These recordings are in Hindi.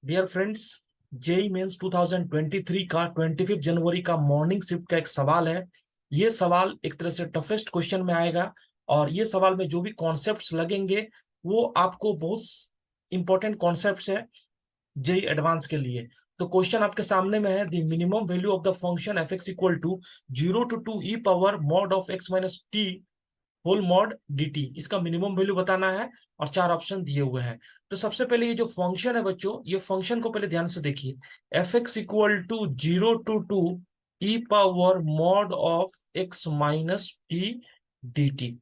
डियर फ्रेंड्स, जेई मेंस 2023 का 25 जनवरी का मॉर्निंग शिफ्ट का एक सवाल है। ये सवाल एक तरह से टफेस्ट क्वेश्चन में आएगा और ये सवाल में जो भी कॉन्सेप्ट्स लगेंगे वो आपको बहुत इंपॉर्टेंट कॉन्सेप्ट्स है जेई एडवांस के लिए। तो क्वेश्चन आपके सामने में है, the minimum value of the function f x equal to 0 to 2 e power mod of x minus t whole mod dt। इसका मिनिमम वैल्यू बताना है और चार ऑप्शन दिए हुए हैं। तो सबसे पहले ये जो फंक्शन है बच्चों, ये फंक्शन को पहले ध्यान से देखिए। F x equal to 0 to 2 e power mod of x minus t d t.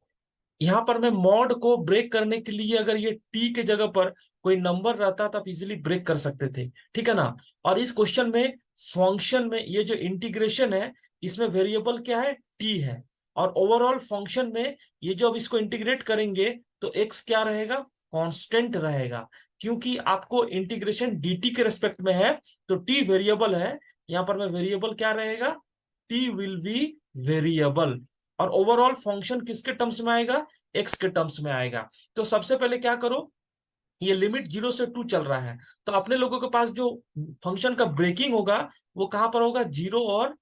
यहाँ पर मैं मॉड को ब्रेक करने के लिए अगर ये टी के जगह पर कोई नंबर रहता तो आप इजिली ब्रेक कर सकते थे, ठीक है ना। और इस क्वेश्चन में फंक्शन में ये जो इंटीग्रेशन है, इसमें वेरिएबल क्या है, टी है। और ओवरऑल फंक्शन में ये जो अब इसको इंटीग्रेट करेंगे तो एक्स क्या रहेगा, कांस्टेंट रहेगा, क्योंकि आपको इंटीग्रेशन dt के रेस्पेक्ट में है। तो t वेरिएबल है, यहाँ पर मैं वेरिएबल क्या रहेगा, t विल बी वेरिएबल। और ओवरऑल फंक्शन किसके टर्म्स में आएगा, एक्स के टर्म्स में आएगा। तो सबसे पहले क्या करो, ये लिमिट 0 से 2 चल रहा है, तो अपने लोगों के पास जो फंक्शन का ब्रेकिंग होगा वो कहां पर होगा, 0 और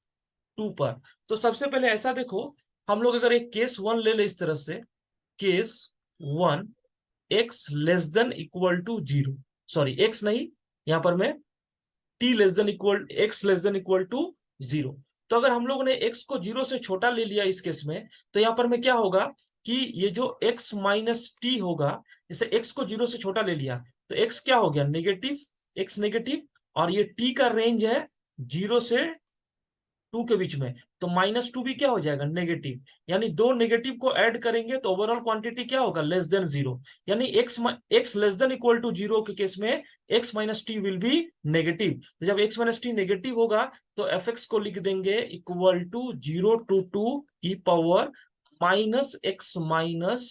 2 पर। तो सबसे पहले ऐसा देखो, हम लोग अगर एक केस वन ले ले इस तरह से, case one, x less than equal to zero, sorry x नहीं, यहां पर मैं t less than equal, x less than equal to zero. तो अगर हम लोग ने एक्स को जीरो से छोटा ले लिया इस केस में, तो यहाँ पर में क्या होगा कि ये जो एक्स माइनस टी होगा, जैसे एक्स को जीरो से छोटा ले लिया तो एक्स क्या हो गया, नेगेटिव, एक्स नेगेटिव। और ये टी का रेंज है 0 से 2 के बीच में, तो -2 भी क्या हो जाएगा, नेगेटिव। यानी दो नेगेटिव को ऐड करेंगे तो ओवरऑल क्वांटिटी क्या होगा, लेस देन जीरो। यानी x less than equal to zero के केस में x minus t will be negative. तो जब एक्स माइनस टी नेगेटिव होगा तो एफ एक्स को लिख देंगे equal to 0 to 2 e power minus x minus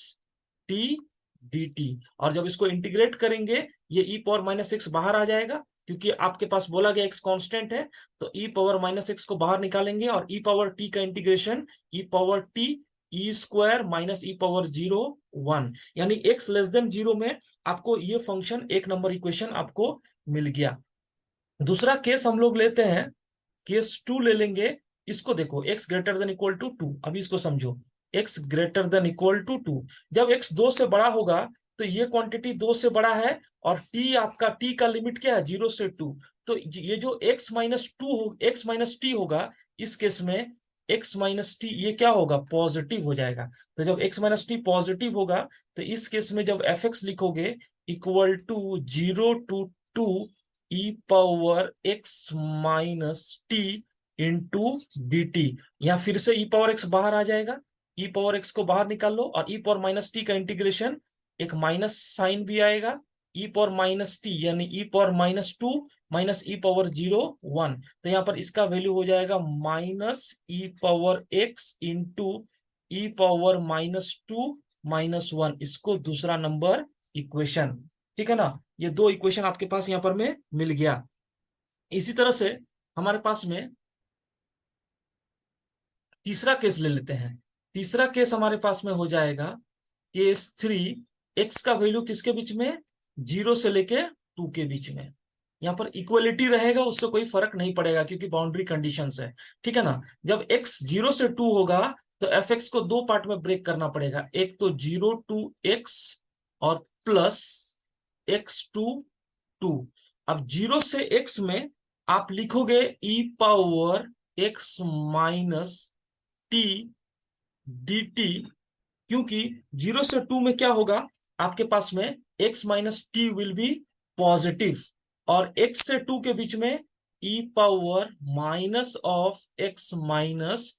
t d t. और जब इसको इंटीग्रेट करेंगे ये ई पावर माइनस एक्स बाहर आ जाएगा, क्योंकि आपके पास बोला गया एक्स कांस्टेंट है। तो ई पावर माइनस एक्स को बाहर निकालेंगे और ई पावर टी का integration e power t e square minus e power 0 1, यानी एक्स लेस देन जीरो में आपको ये फंक्शन एक नंबर इक्वेशन आपको मिल गया। दूसरा केस हम लोग लेते हैं, केस टू ले लेंगे। इसको देखो, x greater than equal to two, अभी इसको समझो। X greater than equal to two, जब एक्स 2 से बड़ा होगा तो ये क्वांटिटी 2 से बड़ा है, और टी आपका, टी का लिमिट क्या है, 0 से 2। तो ये जो एक्स माइनस टी होगा इस केस में, एक्स माइनस टी ये क्या होगा, पॉजिटिव हो जाएगा। तो जब एक्स माइनस टी पॉजिटिव होगा तो इस केस में जब एफ एक्स लिखोगे equal to 0 to 2 e power x minus t into d t. यहाँ फिर से ई पावर एक्स बाहर आ जाएगा, ई पावर एक्स को बाहर निकाल लो, और ई पावर माइनस टी का इंटीग्रेशन, एक माइनस साइन भी आएगा, ई पावर माइनस टी यानी ई पावर -2 माइनस ई पावर 0 1। तो यहाँ पर इसका वैल्यू हो जाएगा minus e power x into ई पावर -2 -1, इसको दूसरा नंबर इक्वेशन, ठीक है ना। ये दो इक्वेशन आपके पास यहाँ पर में मिल गया। इसी तरह से हमारे पास में तीसरा केस ले लेते हैं। तीसरा केस हमारे पास में हो जाएगा केस थ्री, एक्स का वैल्यू किसके बीच में, 0 से लेके 2 के बीच में। यहाँ पर इक्वलिटी रहेगा, उससे कोई फर्क नहीं पड़ेगा क्योंकि बाउंड्री कंडीशंस है, ठीक है ना। जब x 0 से 2 होगा तो एफ एक्स को दो पार्ट में ब्रेक करना पड़ेगा, एक तो 0 to x और प्लस x to 2। अब 0 से x में आप लिखोगे e power x minus t d t, क्योंकि 0 से 2 में क्या होगा, आपके पास में x minus t will be positive, और x से 2 के बीच में e power minus of x minus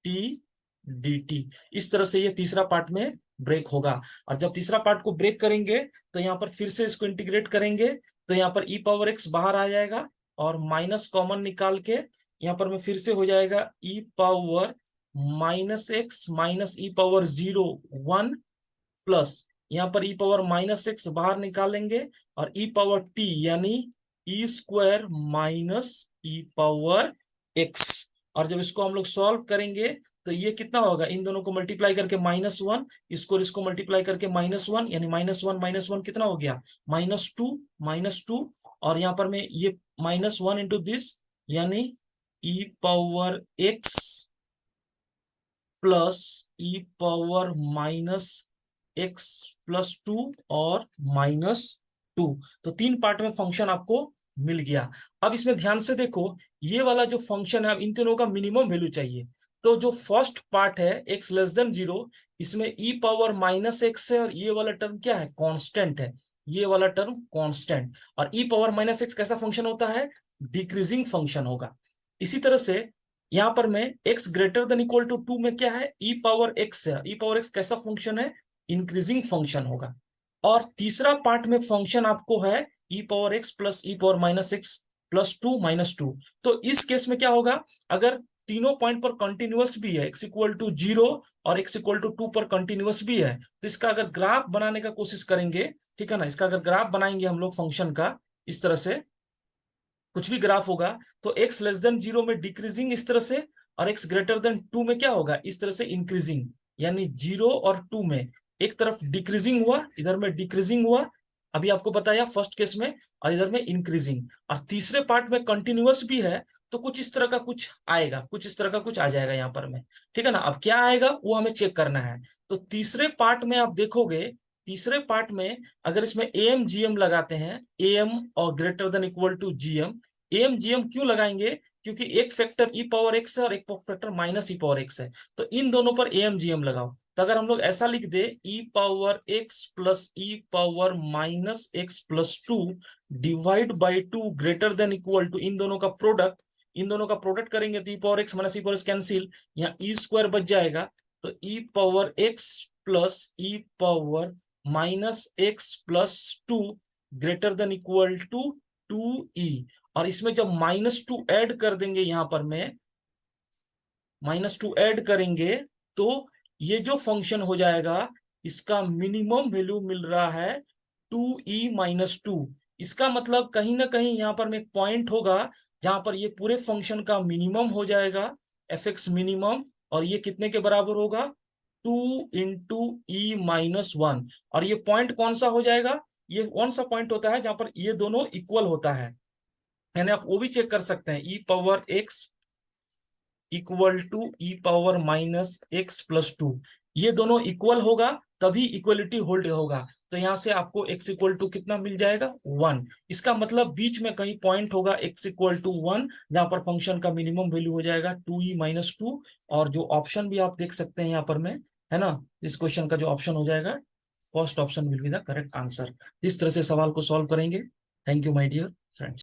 t d t. इस तरह से ये तीसरा पार्ट में ब्रेक होगा। और जब तीसरा पार्ट को ब्रेक करेंगे तो यहाँ पर फिर से इसको इंटीग्रेट करेंगे, तो यहाँ पर ई पावर एक्स बाहर आ जाएगा और माइनस कॉमन निकाल के यहाँ पर में फिर से हो जाएगा ई power minus x minus e power 0 1, plus यहाँ पर ई पावर माइनस एक्स बाहर निकालेंगे और ई पावर टी यानी ई square minus e power x. और जब इसको हम लोग सॉल्व करेंगे तो ये कितना होगा, इन दोनों को मल्टीप्लाई करके -1, इसको मल्टीप्लाई करके -1, यानी -1 -1 कितना हो गया, -2, और यहाँ पर मैं ये -1 इंटू दिस, यानी ई power x plus e power -x+2 और -2। तो 3 पार्ट में फंक्शन आपको मिल गया। अब इसमें ध्यान से देखो, ये वाला जो फंक्शन है, अब इन तीनों का मिनिमम वैल्यू चाहिए। तो जो फर्स्ट पार्ट है x 0, इसमें ई पावर -x है, और ये वाला टर्म क्या है, कांस्टेंट है। ये वाला टर्म कांस्टेंट, और ई पावर -x कैसा फंक्शन होता है, डिक्रीजिंग फंक्शन होगा। इसी तरह से यहां पर मैं x 2 में क्या है, ई पावर एक्स है। ई पावर एक्स कैसा फंक्शन है, इंक्रीजिंग फंक्शन होगा। और तीसरा पार्ट में फंक्शन आपको है ई power x plus e power -x+2 -2। तो इस केस में क्या होगा, अगर तीनों पॉइंट पर कंटिन्यूअस भी है, x=0 और x=2 पर कंटिन्यूअस भी है, तो इसका अगर ग्राफ बनाने का कोशिश करेंगे, ठीक है ना, इसका अगर ग्राफ बनाएंगे हम लोग फंक्शन का, इस तरह से कुछ भी ग्राफ होगा, तो x 0 में डिक्रीजिंग इस तरह से, और x 2 में क्या होगा, इस तरह से इंक्रीजिंग। यानी 0 और 2 में एक तरफ डिक्रीजिंग हुआ, इधर में डिक्रीजिंग हुआ, अभी आपको बताया फर्स्ट केस में, और इधर में इंक्रीजिंग। और तीसरे पार्ट में कंटिन्यूअस भी है, तो कुछ इस तरह का कुछ आएगा, कुछ इस तरह का कुछ आ जाएगा यहाँ पर में, ठीक है ना। अब क्या आएगा वो हमें चेक करना है। तो तीसरे पार्ट में आप देखोगे, तीसरे पार्ट में अगर इसमें एम जीएम लगाते हैं, एम और >GM। एम जीएम क्यों लगाएंगे, क्योंकि एक फैक्टर ई पावर एक्स है और एक फैक्टर -e⁻x है, तो इन दोनों पर एम जीएम लगाओ। तो अगर हम लोग ऐसा लिख दे, e power x plus e power -x+2 divide by 2 > इन दोनों का प्रोडक्ट, इन दोनों का प्रोडक्ट करेंगे तो e power x minus e power x cancel, यहाँ ई स्क्वायर बच जाएगा। तो e power x plus e power -x+2 > 2e। और इसमें जब -2 ऐड कर देंगे, यहां पर में -2 ऐड करेंगे, तो ये जो फंक्शन हो जाएगा, इसका मिनिमम वैल्यू मिल रहा है 2e-2। इसका मतलब कहीं ना कहीं यहां पर में एक पॉइंट होगा जहां पर ये पूरे फंक्शन का मिनिमम हो जाएगा, एफ मिनिमम, और ये कितने के बराबर होगा, 2 × e−1। और ये पॉइंट कौन सा हो जाएगा, ये कौन सा पॉइंट होता है जहां पर ये दोनों इक्वल होता है, यानी आप वो भी चेक कर सकते हैं, e power x equal to e power -x+2, ये दोनों इक्वल होगा तभी इक्वलिटी होल्ड होगा। तो यहां से आपको x कितना मिल जाएगा, 1। इसका मतलब बीच में कहीं पॉइंट होगा x=1, जहां पर फंक्शन का मिनिमम वैल्यू हो जाएगा 2e-2। और जो ऑप्शन भी आप देख सकते हैं यहाँ पर में, है ना, इस क्वेश्चन का जो ऑप्शन हो जाएगा, first option will be the correct answer. इस तरह से सवाल को सॉल्व करेंगे। Thank you my dear friends.